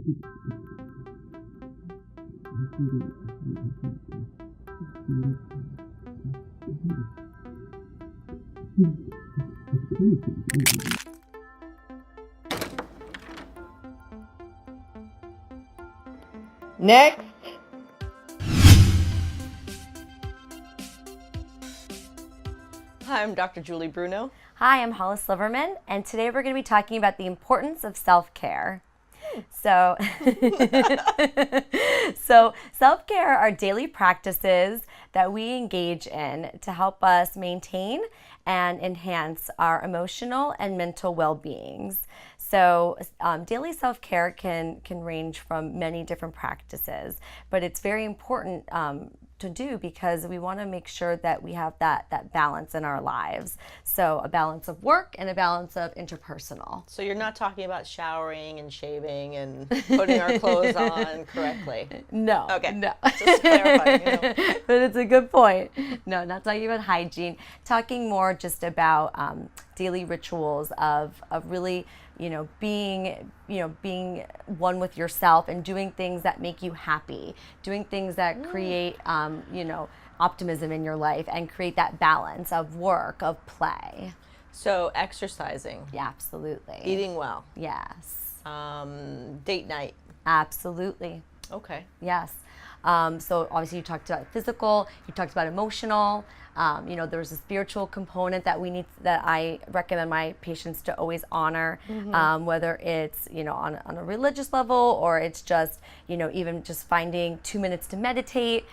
Next. Hi, I'm Dr. Julie Bruno. Hi, I'm Hollis Liverman, and today we're going to be talking about the importance of self-care. So self-care are daily practices that we engage in to help us maintain and enhance our emotional and mental well-beings. So daily self-care can range from many different practices, but it's very important to do because we want to make sure that we have that balance in our lives. So a balance of work and a balance of interpersonal. So you're not talking about showering and shaving and putting our clothes on correctly? No. Okay. No. Just clarifying. But it's a good point. No, not talking about hygiene. Talking more just about daily rituals of really, being one with yourself and doing things that make you happy, doing things that create, optimism in your life and create that balance of work, of play. So exercising. Yeah, absolutely. Eating well. Yes. Date night. Absolutely. Okay. Yes. So obviously you talked about physical, you talked about emotional, there's a spiritual component that I recommend my patients to always honor, whether it's, on a religious level or it's just, even just finding 2 minutes to meditate,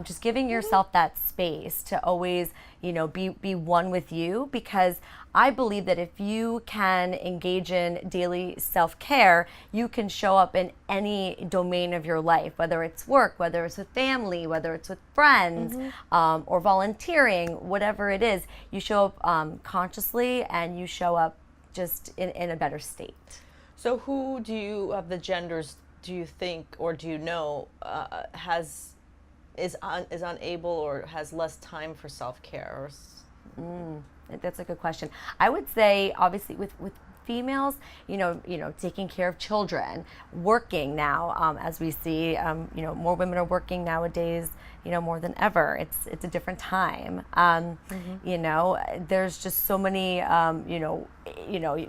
just giving yourself that space to always, be one with you, because I believe that if you can engage in daily self-care, you can show up in any domain of your life, whether it's work, whether it's with family, whether it's with friends, or volunteering, whatever it is, you show up consciously and you show up just in a better state. So who of the genders do you think, or do you know, is unable or has less time for self-care? That's a good question. I would say, obviously, with females, taking care of children, working now, as we see, more women are working nowadays, more than ever. It's a different time. There's just so many, you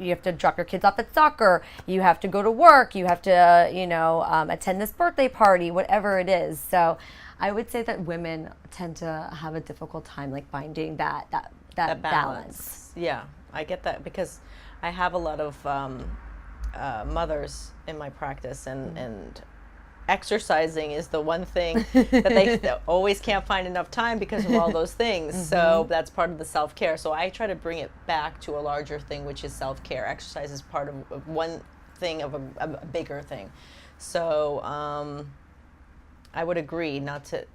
have to drop your kids off at soccer, you have to go to work, you have to, attend this birthday party, whatever it is. So I would say that women tend to have a difficult time, like finding that balance. Yeah, I get that because I have a lot of mothers in my practice, and exercising is the one thing that they always can't find enough time because of all those things. So that's part of the self-care. So I try to bring it back to a larger thing, which is self-care. Exercise is part of one thing of a bigger thing. So I would agree not to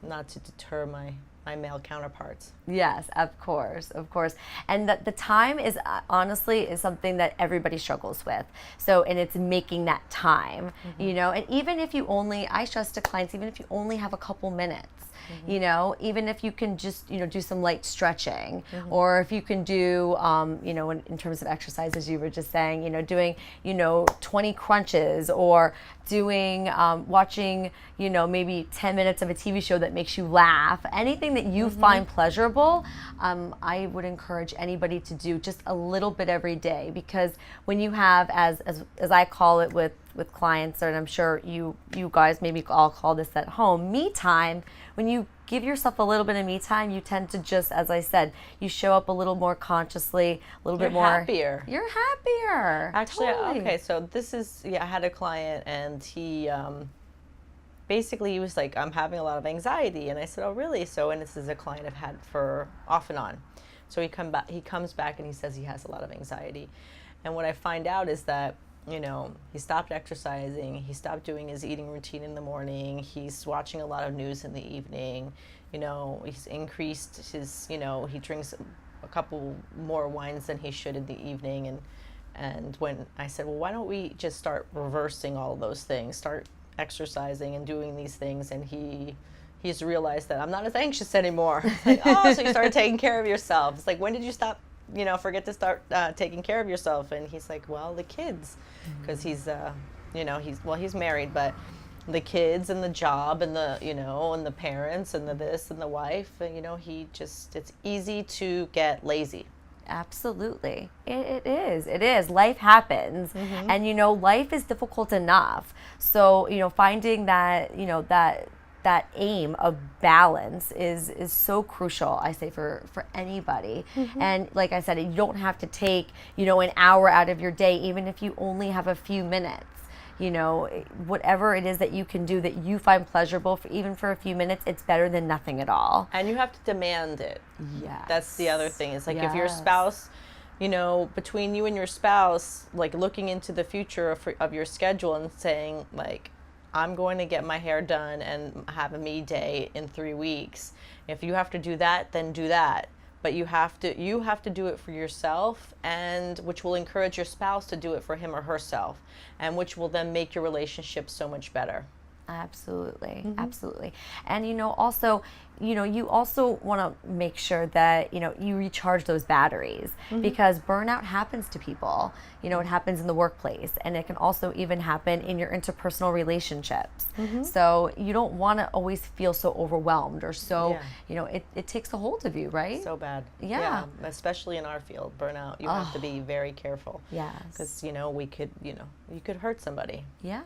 deter my male counterparts. Yes, of course. And the time is honestly something that everybody struggles with. So, and it's making that time, and even if you I stress to clients, even if you only have a couple minutes, even if you can just, do some light stretching, or if you can do, in terms of exercises, you were just saying, doing, 20 crunches, or doing, watching, maybe 10 minutes of a TV show that makes you laugh, anything that you find pleasurable, I would encourage anybody to do just a little bit every day, because when you have, as I call it with clients, and I'm sure you guys maybe all call this at home, me time, when you give yourself a little bit of me time, you tend to just, as I said, you show up a little more consciously, a little bit more happier. You're happier. Actually, totally. Okay, so this is, I had a client, and he basically he was like, I'm having a lot of anxiety, and I said, oh really? So, and this is a client I've had for off and on. So he comes back and he says he has a lot of anxiety, and what I find out is that he stopped exercising, he stopped doing his eating routine in the morning, he's watching a lot of news in the evening, he's increased his, he drinks a couple more wines than he should in the evening, and when I said, well, why don't we just start reversing all of those things, start exercising and doing these things, and he's realized that I'm not as anxious anymore. It's like, oh, so you started taking care of yourself. It's like, when did you stop forget to start taking care of yourself? And he's like, well, the kids, because he's You know, he's married, but the kids and the job and the, you know, and the parents and the this and the wife, and, you know, it's easy to get lazy. Absolutely. It is. It is. Life happens. And, you know, life is difficult enough. So, you know, finding that, you know, that aim of balance is so crucial, I say, for anybody. And like I said, you don't have to take, you know, an hour out of your day, even if you only have a few minutes. You know, whatever it is that you can do that you find pleasurable, for even for a few minutes, it's better than nothing at all. And you have to demand it. Yes. That's the other thing. It's like if your Yes. spouse, you know, between you and your spouse, like looking into the future of your schedule and saying, like, I'm going to get my hair done and have a me day in 3 weeks. If you have to do that, then do that. But you have to do it for yourself, and which will encourage your spouse to do it for him or herself, and which will then make your relationship so much better. Absolutely. Absolutely. And, you know, also, you know, you also want to make sure that, you know, you recharge those batteries, because burnout happens to people. You know, it happens in the workplace, and it can also even happen in your interpersonal relationships. So you don't want to always feel so overwhelmed or so, Yeah. you know, it takes a hold of you, right? So bad. Yeah. Especially in our field, burnout. You have to be very careful. Yes. Because, you know, you could hurt somebody. Yeah.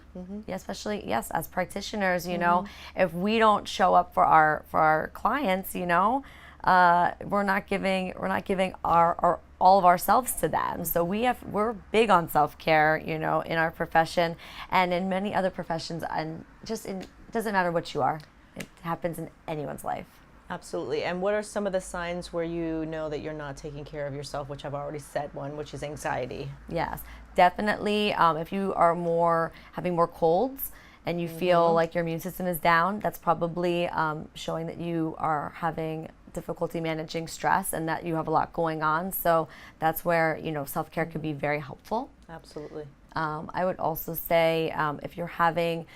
Yeah, especially, yes, as practitioners, you know, if we don't show up for our clients, you know, we're not giving our all of ourselves to them. So we're big on self-care, you know, in our profession and in many other professions, and doesn't matter what you are. It happens in anyone's life. Absolutely. And what are some of the signs where you know that you're not taking care of yourself, which I've already said one, which is anxiety? Yes, definitely. If you are having more colds and you feel like your immune system is down, that's probably showing that you are having difficulty managing stress and that you have a lot going on. So that's where, you know, self-care can be very helpful. Absolutely. I would also say if you're having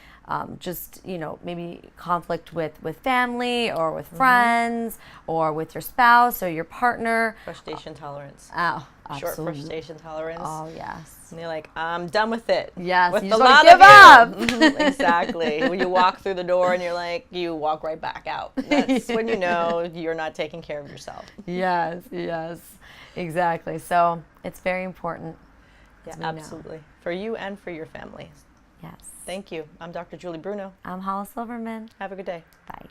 just, you know, maybe conflict with family or with friends or with your spouse or your partner. Frustration tolerance. Oh, Short absolutely. frustration tolerance. Oh, yes. And you're like, I'm done with it. Yes, With you the just wanna lot of give you. up. Exactly. When you walk through the door and you're like, you walk right back out. That's when you know you're not taking care of yourself. Yes, exactly. So it's very important. Yeah, as we know. absolutely. For you and for your family. Yes. Thank you. I'm Dr. Julie Bruno. I'm Hollis Silverman. Have a good day. Bye.